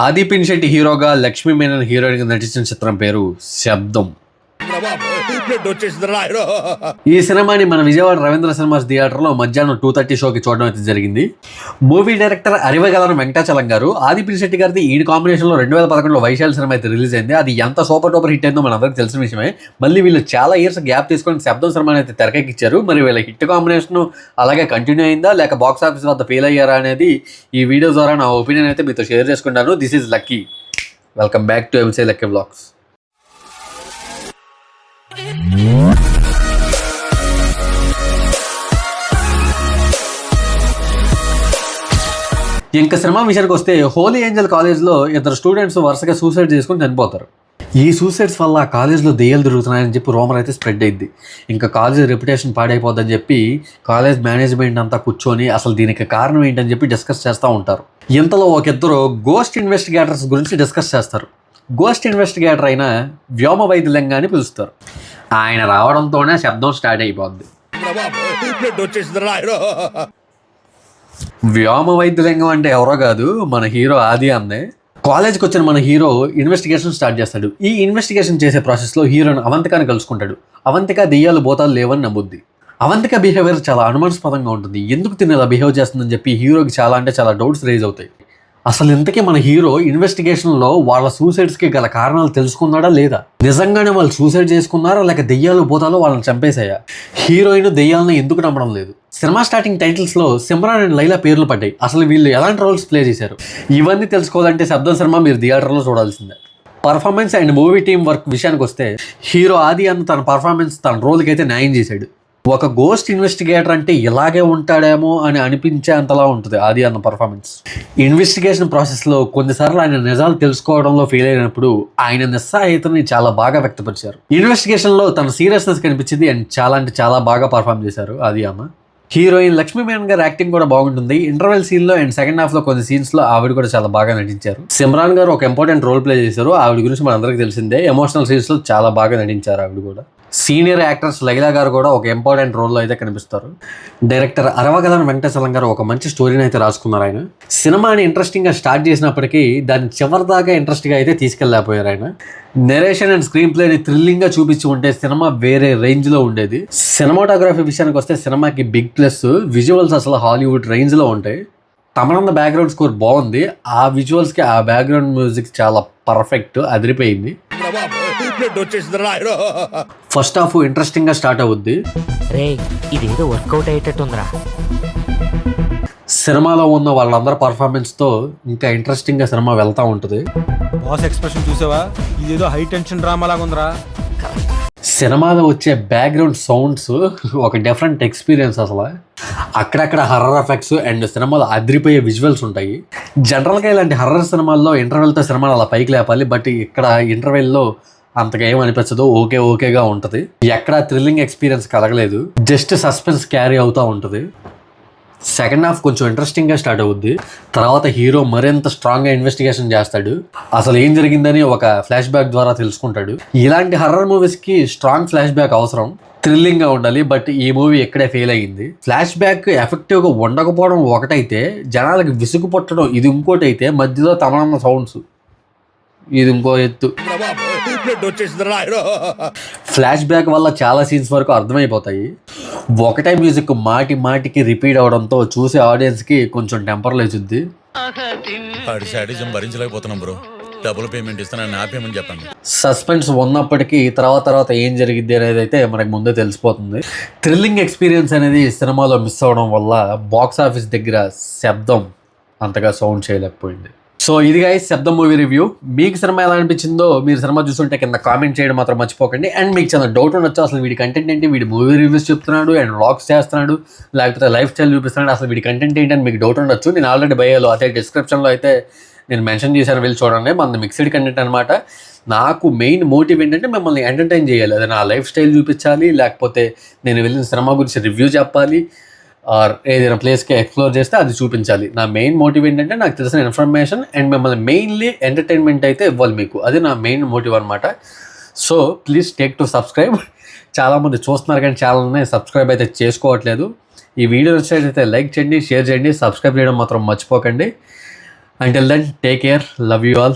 ఆది పినిశెట్టి హీరోగా, లక్ష్మీ మేనన్ హీరోయిన్గా నటించిన చిత్రం పేరు శబ్దం. ఈ సినిమాని మన విజయవాడ రవీంద్ర సినిమాస్ థియేటర్లో మధ్యాహ్నం 2:30 షోకి చూడడం అయితే జరిగింది. మూవీ డైరెక్టర్ అరివగలన వెంకటాచలం గారు, ఆది పినిశెట్టి గారిది ఈ కాంబినేషన్లో 2011లో వైశాలి సినిమా అయితే రిలీజ్ అయింది. అది ఎంత సూపర్ డూపర్ హిట్ అయిందో మనందరికీ తెలిసిన విషయమే. మళ్ళీ వీళ్ళు చాలా ఇయర్స్ గ్యాప్ తీసుకొని శబ్దం సినిమాని అయితే తెరకెక్కించారు. మరి వీళ్ళ హిట్ కాంబినేషన్ అలాగే కంటిన్యూ అయిందా లేక బాక్స్ ఆఫీస్ వద్ద ఫెయిల్ అయ్యారా అనేది ఈ వీడియో ద్వారా నా ఒపీనియన్ అయితే మీతో షేర్ చేసుకుంటాను. This is lucky. Welcome back to MC lucky vlogs. ఇంకా సినిమా విషయానికి వస్తే, హోలీ ఏంజల్ కాలేజ్లో ఇద్దరు స్టూడెంట్స్ వరుసగా సూసైడ్ చేసుకుని చనిపోతారు. ఈ సూసైడ్స్ వల్ల ఆ కాలేజ్లో దెయ్యాలు తిరుగుతున్నాయని చెప్పి రూమర్ అయితే స్ప్రెడ్ అయింది. ఇంకా కాలేజ్ రెప్యుటేషన్ పాడైపోద్దని చెప్పి కాలేజ్ మేనేజ్మెంట్ అంతా కూర్చొని అసలు దీనికి కారణం ఏంటని చెప్పి డిస్కస్ చేస్తూ ఉంటారు. ఇంతలో ఒక ఇద్దరు గోస్ట్ ఇన్వెస్టిగేటర్స్ గురించి డిస్కస్ చేస్తారు. గోస్ట్ ఇన్వెస్టిగేటర్ అయిన వ్యోమ వైద్యలింగా అని పిలుస్తారు. ఆయన రావడంతోనే శబ్దం స్టార్ట్ అయిపోద్ది. వ్యోమ వైద్యలింగం అంటే ఎవరో కాదు, మన హీరో ఆది అన్నే. కాలేజ్కి వచ్చిన మన హీరో ఇన్వెస్టిగేషన్ స్టార్ట్ చేస్తాడు. ఈ ఇన్వెస్టిగేషన్ చేసే ప్రాసెస్లో హీరోని అవంతికని కలుసుకుంటాడు. అవంతిక దెయ్యాలు భూతాలు లేవని నమ్ముద్ది. అవంతిక బిహేవియర్ చాలా అనుమానాస్పదంగా ఉంటుంది. ఎందుకు తిని ఇలా బిహేవ్ చేస్తుందని చెప్పి హీరోకి చాలా డౌట్స్ రేజ్ అవుతాయి. అసలు ఇంతకీ మన హీరో ఇన్వెస్టిగేషన్లో వాళ్ళ సూసైడ్స్కి గల కారణాలు తెలుసుకున్నాడా లేదా, నిజంగానే వాళ్ళు సూసైడ్ చేసుకున్నారా లేక దెయ్యాలు భూతాలు వాళ్ళని చంపేశాయా, హీరోయిన్ దెయ్యాలను ఎందుకు నమ్మడం లేదు. సినిమా స్టార్టింగ్ టైటిల్స్లో సిమ్రాన్ అండ్ లైలా పేర్లు పడ్డాయి. అసలు వీళ్ళు ఎలాంటి రోల్స్ ప్లే చేశారు, ఇవన్నీ తెలుసుకోవాలంటే శబ్దం సినిమా మీరు థియేటర్లో చూడాల్సిందే. Performance and movie team work విషయానికి వస్తే, హీరో ఆది అన్న తన పర్ఫార్మెన్స్ తన రోల్కి అయితే న్యాయం చేశాడు. ఒక గోస్ట్ ఇన్వెస్టిగేటర్ అంటే ఇలాగే ఉంటాడేమో అని అనిపించే అంతలా ఉంటుంది ఆది అన్న పర్ఫార్మెన్స్. ఇన్వెస్టిగేషన్ ప్రాసెస్లో కొన్నిసార్లు ఆయన నిజాలు తెలుసుకోవడంలో ఫెయిల్ అయినప్పుడు ఆయన నిస్సహాయతని చాలా బాగా వ్యక్తపరిచారు. ఇన్వెస్టిగేషన్లో తన సీరియస్నెస్ కనిపించింది అండ్ చాలా బాగా పర్ఫార్మ్ చేశారు ఆది అన్న. హీరోయిన్ లక్ష్మీ మేనన్ గారు యాక్టింగ్ కూడా బాగుంటుంది. ఇంటర్వెల్ సీన్లో అండ్ సెకండ్ హాఫ్లో కొన్ని సీన్స్లో ఆవిడ కూడా చాలా బాగా నటించారు. సిమ్రాన్ గారు ఒక ఇంపార్టెంట్ రోల్ ప్లే చేశారు. ఆవిడ గురించి మనందరికీ తెలిసిందే. ఎమోషనల్ సీన్స్లో చాలా బాగా నటించారు ఆవిడ కూడా. సీనియర్ యాక్టర్స్ లైలా గారు కూడా ఒక ఇంపార్టెంట్ రోల్లో అయితే కనిపిస్తారు. డైరెక్టర్ అరవగలన వెంకటేశ్వరం గారు ఒక మంచి స్టోరీని అయితే రాసుకున్నారు. ఆయన సినిమాని ఇంట్రెస్టింగ్గా స్టార్ట్ చేసినప్పటికీ దాన్ని చివరిదాకా ఇంట్రెస్ట్గా అయితే తీసుకెళ్ళలేకపోయారు. ఆయన నెరేషన్ అండ్ స్క్రీన్ ప్లేని థ్రిల్లింగ్గా చూపించి ఉంటే సినిమా వేరే రేంజ్లో ఉండేది. సినిమాటోగ్రఫీ విషయానికి వస్తే సినిమాకి బిగ్ ప్లస్, విజువల్స్ అసలు హాలీవుడ్ రేంజ్లో ఉంటాయి. తమనంద బ్యాక్గ్రౌండ్ స్కోర్ బాగుంది. ఆ విజువల్స్కి ఆ బ్యాక్గ్రౌండ్ మ్యూజిక్ చాలా పర్ఫెక్ట్, అదిరిపోయింది. ఫస్ట్ హాఫ్ ఇంట్రెస్టింగ్ గా స్టార్ట్ అవుద్ది. ఇదేదో వర్కౌట్ అయ్యేటట్టుందిరా. సినిమాలో ఉన్న వాళ్ళందరి పర్ఫార్మెన్స్ తో ఇంకా ఇంట్రెస్టింగ్ గా సినిమా వెళ్తా ఉంటుంది. బాస్ ఎక్స్ప్రెషన్ చూసావా, ఇదేదో హై టెన్షన్ డ్రామా లాగా ఉందిరా. సినిమాలో వచ్చే బ్యాక్గ్రౌండ్ సౌండ్స్ ఒక డిఫరెంట్ ఎక్స్పీరియన్స్. అసలు అక్కడక్కడ హర్రర్ ఎఫెక్ట్స్ అండ్ సినిమాలో అదిరిపోయే విజువల్స్ ఉంటాయి. జనరల్గా ఇలాంటి హర్రర్ సినిమాల్లో ఇంటర్వెల్తో సినిమాలు అలా పైకి లేపాలి. బట్ ఇక్కడ ఇంటర్వెల్లో అంతగా ఏమనిపించదు, ఓకేగా ఉంటుంది. ఎక్కడ థ్రిల్లింగ్ ఎక్స్పీరియన్స్ కలగలేదు, జస్ట్ సస్పెన్స్ క్యారీ అవుతూ ఉంటుంది. సెకండ్ హాఫ్ కొంచెం ఇంట్రెస్టింగ్గా స్టార్ట్ అవుద్ది. తర్వాత హీరో మరింత స్ట్రాంగ్గా ఇన్వెస్టిగేషన్ చేస్తాడు. అసలు ఏం జరిగిందని ఒక ఫ్లాష్ బ్యాక్ ద్వారా తెలుసుకుంటాడు. ఇలాంటి హర్రర్ మూవీస్కి స్ట్రాంగ్ ఫ్లాష్ బ్యాక్ అవసరం, థ్రిల్లింగ్గా ఉండాలి. బట్ ఈ మూవీ ఎక్కడే ఫెయిల్ అయ్యింది. ఫ్లాష్ బ్యాక్ ఎఫెక్టివ్గా ఉండకపోవడం ఒకటైతే, జనాలకి విసుగు పుట్టడం ఇది ఇంకోటి అయితే, మధ్యలో తమనన్న సౌండ్స్ ఇది ఇంకో ఎత్తు. ఫ్లాష్ బ్యాక్ వల్ల చాలా సీన్స్ వరకు అర్థమైపోతాయి. ఒకటే మ్యూజిక్ మాటికి రిపీట్ అవడంతో చూసే ఆడియన్స్కి కొంచెం టెంపర్ లేచుద్ది. భరించలేకపోతున్నాం బ్రో, డబుల్ పేమెంట్ ఇస్తానని ఆపేమని చెప్పండి. సస్పెన్స్ ఉన్నప్పటికీ తర్వాత ఏం జరిగిద్ది అనేది అయితే మనకు ముందే తెలిసిపోతుంది. థ్రిల్లింగ్ ఎక్స్పీరియన్స్ అనేది సినిమాలో మిస్ అవ్వడం వల్ల బాక్స్ ఆఫీస్ దగ్గర శబ్దం అంతగా సౌండ్ చేయలేకపోయింది. సో ఇది గైస్ శబ్దం మూవీ రివ్యూ. మీకు సినిమా ఎలా అనిపించిందో మీరు సినిమా చూస్తుంటే కింద కామెంట్ చేయడం మాత్రం మర్చిపోకండి. అండ్ మీకు చాలా డౌట్ ఉండొచ్చు, అసలు వీడి కంటెంట్ ఏంటి, వీడి మూవీ రివ్యూస్ చెప్తున్నాడు అండ్ వ్లాగ్స్ చేస్తున్నాడు లేకపోతే లైఫ్ స్టైల్ చూపిస్తున్నాడు, అసలు వీడి కంటెంట్ ఏంటి అని మీకు డౌట్ ఉండొచ్చు. నేను ఆల్రెడీ బయోలో అదే డిస్క్రిప్షన్లో అయితే నేను మెన్షన్ చేశాను, వెళ్ళి చూడండి. మన మిక్స్డ్ కంటెంట్ అనమాట. నాకు మెయిన్ మోటివ్ ఏంటంటే మిమ్మల్ని ఎంటర్టైన్ చేయాలి. అది నా లైఫ్ స్టైల్ చూపించాలి, లేకపోతే నేను వెళ్ళిన సినిమా గురించి రివ్యూ చెప్పాలి, ఆర్ ఏదైనా ప్లేస్కి ఎక్స్ప్లోర్ చేస్తే అది చూపించాలి. నా మెయిన్ మోటివ్ ఏంటంటే నాకు తెలిసిన ఇన్ఫర్మేషన్ అండ్ మిమ్మల్ని మెయిన్లీ ఎంటర్టైన్మెంట్ అయితే ఇవ్వాలి మీకు. అది నా మెయిన్ మోటివ్ అనమాట. So please take to subscribe. చాలామంది చూస్తున్నారు కానీ ఛానల్ని సబ్స్క్రైబ్ అయితే చేసుకోవట్లేదు. ఈ వీడియో నచ్చినట్లయితే లైక్ చేయండి, షేర్ చేయండి, సబ్స్క్రైబ్ చేయడం మాత్రం మర్చిపోకండి. Until then take care, love you all.